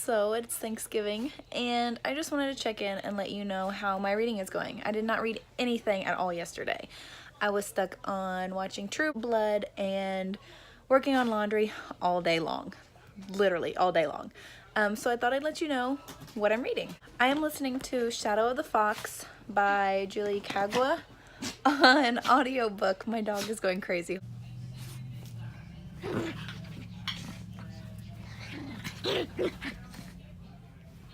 So it's Thanksgiving, and I just wanted to check in and let you know how my reading is going. I did not read anything at all yesterday. I was stuck on watching True Blood and working on laundry all day long. Literally all day long. So I thought I'd let you know what I'm reading. I am listening to Shadow of the Fox by Julie Kygo on audiobook. My dog is going crazy.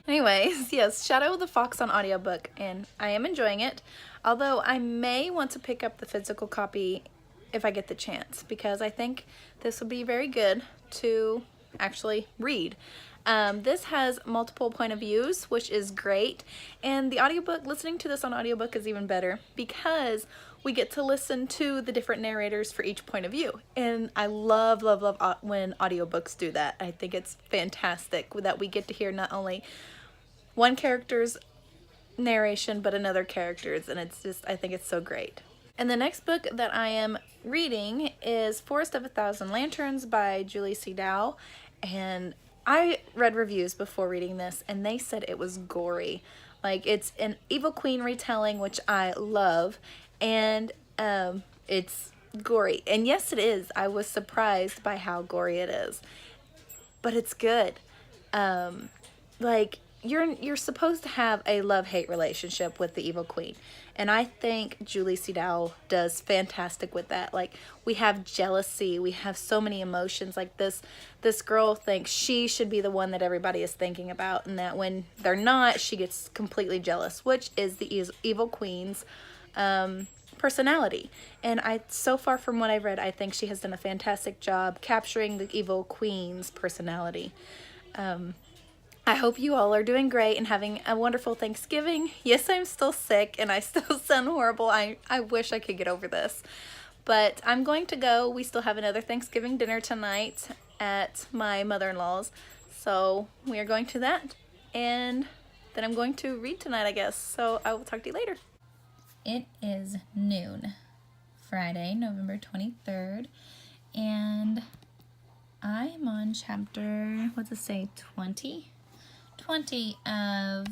Anyways, yes, Shadow of the Fox on audiobook, and I am enjoying it. Although I may want to pick up the physical copy if I get the chance, because I think this would be very good to actually read. This has multiple point of views, which is great, and the audiobook, listening to this on audiobook is even better because we get to listen to the different narrators for each point of view, and I love when audiobooks do that. I think it's fantastic that we get to hear not only one character's narration but another character's, and it's just, I think it's so great. And the next book that I am reading is Forest of a Thousand Lanterns by Julie C. Dow, and I read reviews before reading this and they said it was gory. Like, it's an evil queen retelling, which I love, and it's gory. And yes, it is. I was surprised by how gory it is, but it's good. Like, you're supposed to have a love-hate relationship with the evil queen, and I think Julie C. Dow does fantastic with that. Like, we have jealousy, we have so many emotions. Like, this girl thinks she should be the one that everybody is thinking about, and that when they're not, she gets completely jealous, which is the evil queen's personality. And so far from what I've read, I think she has done a fantastic job capturing the evil queen's personality. I hope you all are doing great and having a wonderful Thanksgiving. Yes, I'm still sick and I still sound horrible. I wish I could get over this. But I'm going to go. We still have another Thanksgiving dinner tonight at my mother-in-law's. So we are going to that. And then I'm going to read tonight, I guess. So I will talk to you later. It is noon, Friday, November 23rd. And I'm on chapter, what's it say, 20 of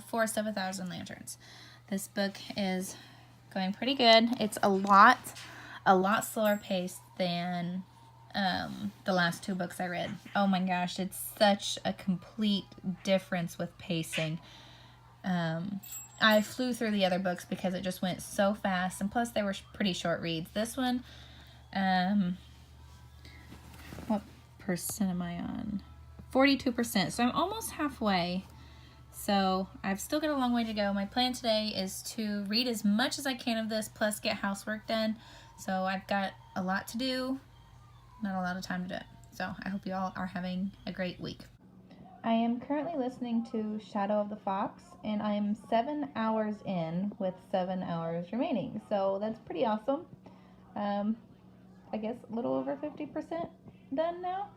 Forest of a Thousand Lanterns. This book is going pretty good. It's a lot slower paced than the last two books I read. Oh my gosh, it's such a complete difference with pacing. I flew through the other books because it just went so fast, and plus they were pretty short reads. This one, what percent am I on? 42%, so I'm almost halfway. So I've still got a long way to go. My plan today is to read as much as I can of this, plus get housework done. So I've got a lot to do, not a lot of time to do it. So I hope you all are having a great week. I am currently listening to Shadow of the Fox, and I am 7 hours in with 7 hours remaining. So that's pretty awesome. I guess a little over 50% done now.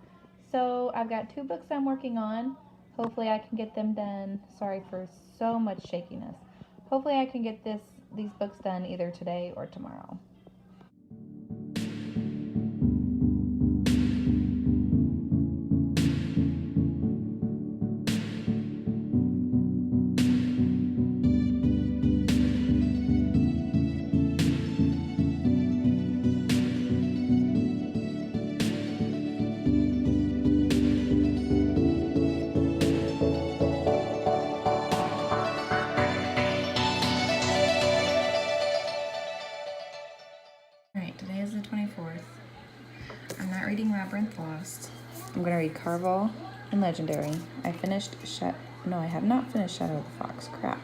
So I've got 2 books I'm working on. Hopefully I can get them done. Sorry for so much shakiness. Hopefully I can get these books done either today or tomorrow. Today is the 24th. I'm not reading Labyrinth Lost. I'm going to read Carval and Legendary. I finished no, I have not finished Shadow of the Fox. Crap.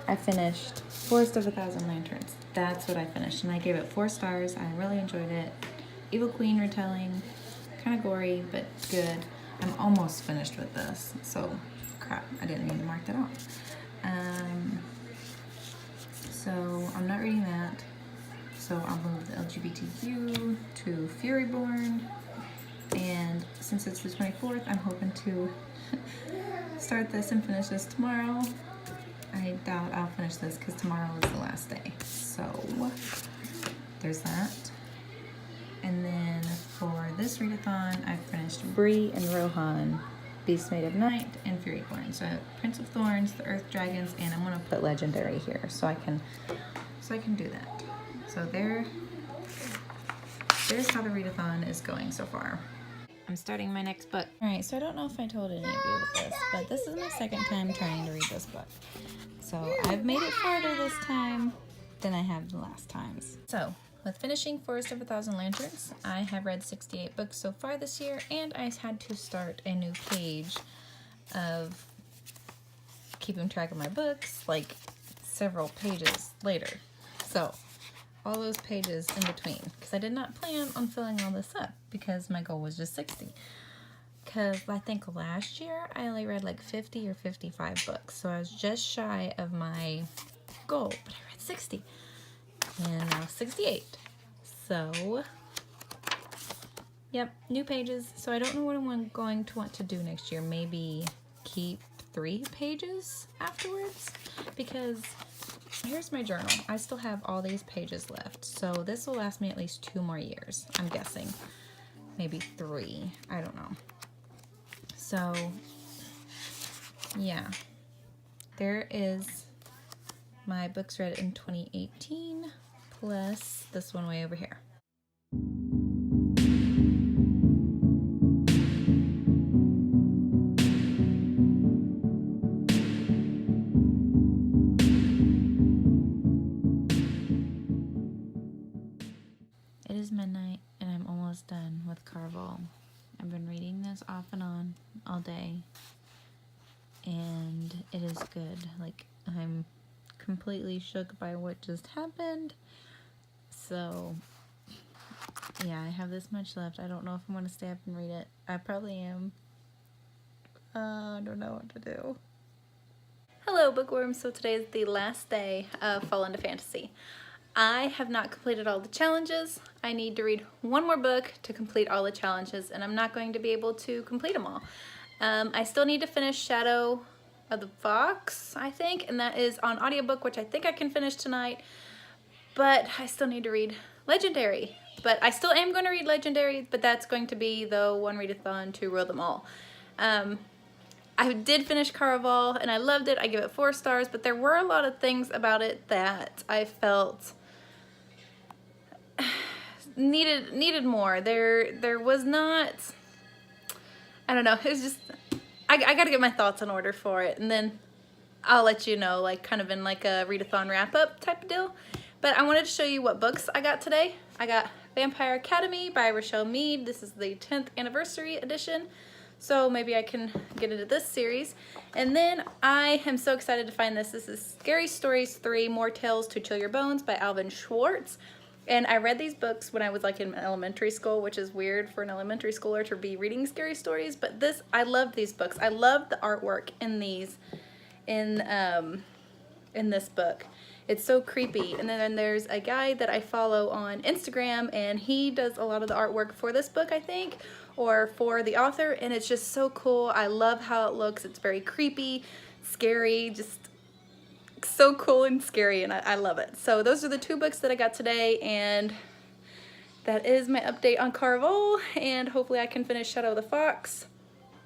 I finished Forest of a Thousand Lanterns. That's what I finished, and I gave it 4 stars. I really enjoyed it. Evil Queen retelling. Kind of gory, but good. I'm almost finished with this. So, crap. I didn't even mark that off. So, I'm not reading that. So I'll move the LGBTQ to Furyborn, and since it's the 24th, I'm hoping to start this and finish this tomorrow. I doubt I'll finish this because tomorrow is the last day. So there's that. And then for this readathon, I finished Bree and Rohan Beast Made of Night, and Furycorn. So I have Prince of Thorns, the Earth Dragons, and I'm gonna put Legendary here so I can do that. So there's how the readathon is going so far. I'm starting my next book. All right, so I don't know if I told any of you this, but this is my second time trying to read this book. So I've made it farther this time than I have the last times. So with finishing Forest of a Thousand Lanterns, I have read 68 books so far this year, and I had to start a new page of keeping track of my books, like several pages later. So all those pages in between, because I did not plan on filling all this up because my goal was just 60. Because I think last year I only read like 50 or 55 books, so I was just shy of my goal, but I read 60 and now 68. So yep, new pages. So I don't know what I'm going to want to do next year. Maybe keep 3 pages afterwards, because here's my journal. I still have all these pages left, so this will last me at least 2 more years, I'm guessing. Maybe 3, I don't know. So yeah, there is my books read in 2018 plus this one way over here. It is midnight and I'm almost done with Carvel. I've been reading this off and on all day, and it is good. Like, I'm completely shook by what just happened. So yeah, I have this much left. I don't know if I'm going to stay up and read it. I probably am. I don't know what to do. Hello, Bookworms. So today is the last day of Fall Into Fantasy. I have not completed all the challenges. I need to read one more book to complete all the challenges, and I'm not going to be able to complete them all. I still need to finish Shadow of the Fox, I think, and that is on audiobook, which I think I can finish tonight, but I still need to read Legendary. But I still am going to read Legendary, but that's going to be the one readathon to rule them all. I did finish Caraval, and I loved it. I give it 4 stars, but there were a lot of things about it that I felt needed more. There was not, I don't know, it was just, I gotta get my thoughts in order for it, and then I'll let you know, like, kind of in like a readathon wrap-up type of deal. But I wanted to show you what books I got today. I got Vampire Academy by Rochelle Mead. This is the 10th anniversary edition, so maybe I can get into this series. And then I am so excited to find this. This is Scary Stories 3 More Tales to Chill Your Bones by Alvin Schwartz. And I read these books when I was like in elementary school, which is weird for an elementary schooler to be reading scary stories. But this, I loved these books. I love the artwork in these, in this book. It's so creepy. And then there's a guy that I follow on Instagram, and he does a lot of the artwork for this book, I think, or for the author, and it's just so cool. I love how it looks. It's very creepy, scary, just so cool and scary, and I love it. So those are the 2 books that I got today, and that is my update on Carvel, and hopefully I can finish Shadow of the Fox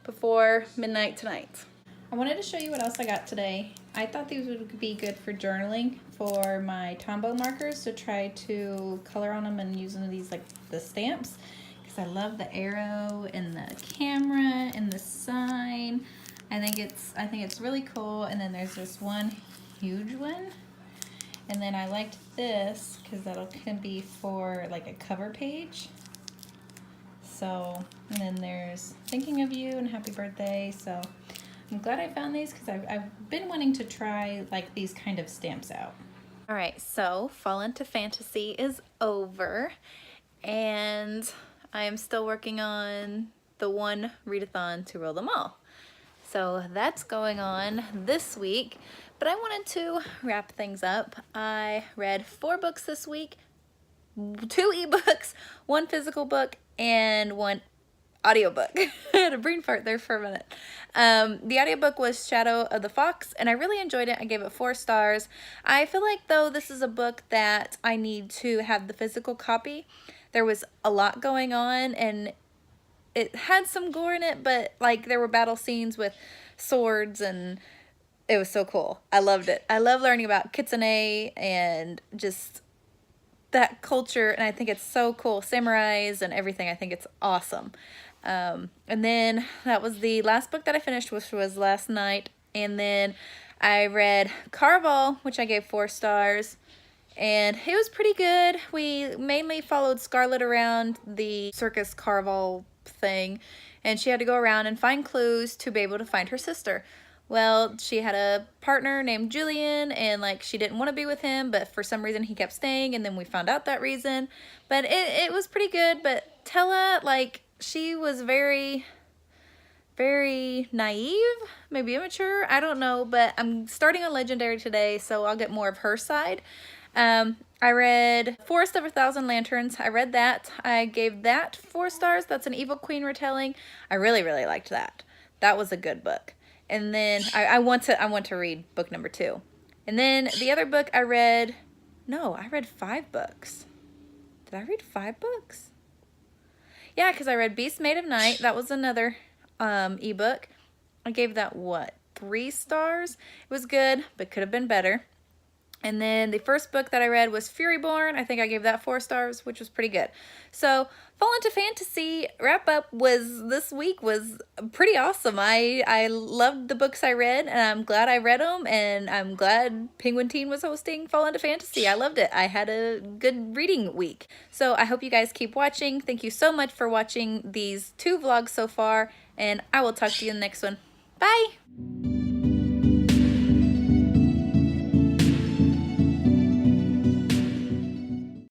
before midnight tonight. I wanted to show you what else I got today. I thought these would be good for journaling, for my Tombow markers, to try to color on them and using these, like the stamps, because I love the arrow and the camera and the sign. I think it's really cool. And then there's this one huge one, and then I liked this because can be for like a cover page. So, and then there's thinking of you and happy birthday. So I'm glad I found these because I've been wanting to try like these kind of stamps out. All right, so Fall Into Fantasy is over, and I am still working on the one readathon to rule them all. So that's going on this week, but I wanted to wrap things up. I read 4 books this week, 2 ebooks, 1 physical book, and 1 audiobook. I had a brain fart there for a minute. The audiobook was Shadow of the Fox, and I really enjoyed it. I gave it 4 stars. I feel like, though, this is a book that I need to have the physical copy. There was a lot going on, and it had some gore in it, but like there were battle scenes with swords and it was so cool. I loved it. I love learning about kitsune and just that culture, and I think it's so cool. Samurais and everything. I think it's awesome. And then that was the last book that I finished, which was last night. And then I read Carval, which I gave 4 stars. And it was pretty good. We mainly followed Scarlett around the Circus Carval thing, and she had to go around and find clues to be able to find her sister. Well, she had a partner named Julian, and like she didn't want to be with him, but for some reason he kept staying, and then we found out that reason. But it was pretty good. But Tella, like, she was very, very naive, maybe immature, I don't know, but I'm starting on Legendary today, so I'll get more of her side. I read Forest of a Thousand Lanterns. I read that. I gave that 4 stars. That's an Evil Queen retelling. I really, really liked that. That was a good book. And then I want to read book number 2. And then the other book I read, no, I read 5 books. Did I read 5 books? Yeah, because I read Beast Made of Night. That was another ebook. I gave that, what, 3 stars? It was good, but could have been better. And then the first book that I read was Furyborn. I think I gave that 4 stars, which was pretty good. So Fall Into Fantasy wrap up this week was pretty awesome. I loved the books I read, and I'm glad I read them, and I'm glad Penguin Teen was hosting Fall Into Fantasy. I loved it. I had a good reading week. So I hope you guys keep watching. Thank you so much for watching these 2 vlogs so far, and I will talk to you in the next one. Bye!